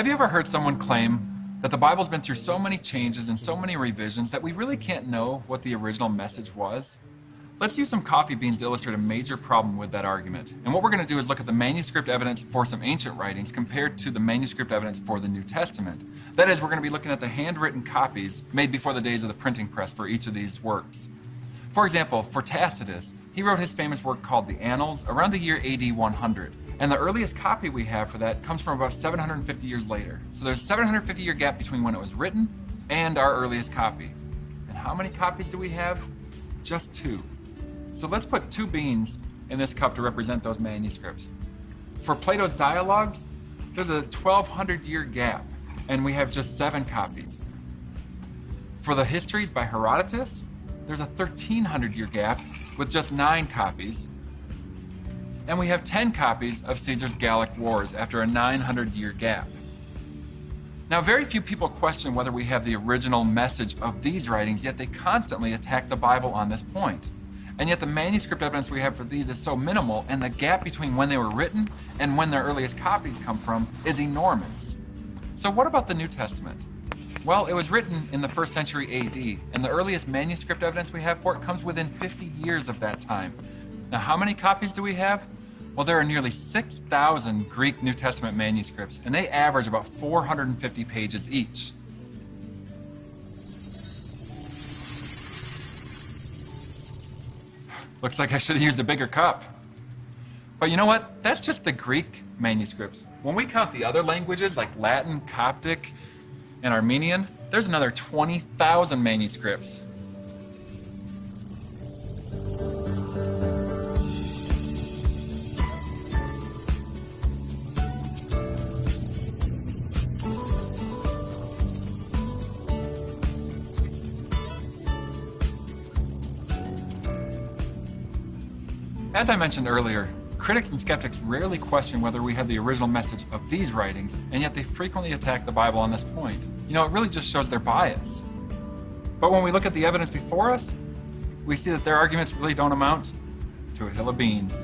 Have you ever heard someone claim that the Bible's been through so many changes and so many revisions that we really can't know what the original message was? Let's use some coffee beans to illustrate a major problem with that argument. And what we're going to do is look at the manuscript evidence for some ancient writings compared to the manuscript evidence for the New Testament. That is, we're going to be looking at the handwritten copies made before the days of the printing press for each of these works. For example, for Tacitus, he wrote his famous work called the Annals around the year AD 100. And the earliest copy we have for that comes from about 750 years later. So there's a 750-year gap between when it was written and our earliest copy. And how many copies do we have? Just 2. So let's put 2 beans in this cup to represent those manuscripts. For Plato's Dialogues, there's a 1,200-year gap, and we have just 7 copies. For the Histories by Herodotus, there's a 1,300-year gap with just 9 copies. And we have 10 copies of Caesar's Gallic Wars after a 900-year gap. Now, very few people question whether we have the original message of these writings, yet they constantly attack the Bible on this point. And yet the manuscript evidence we have for these is so minimal, and the gap between when they were written and when their earliest copies come from is enormous. So what about the New Testament? Well, it was written in the 1st century AD, and the earliest manuscript evidence we have for it comes within 50 years of that time. Now, how many copies do we have? Well, there are nearly 6,000 Greek New Testament manuscripts, and they average about 450 pages each. Looks like I should have used a bigger cup. But you know what? That's just the Greek manuscripts. When we count the other languages like Latin, Coptic, and Armenian, there's another 20,000 manuscripts. As I mentioned earlier, critics and skeptics rarely question whether we have the original message of these writings, and yet they frequently attack the Bible on this point. You know, it really just shows their bias. But when we look at the evidence before us, we see that their arguments really don't amount to a hill of beans.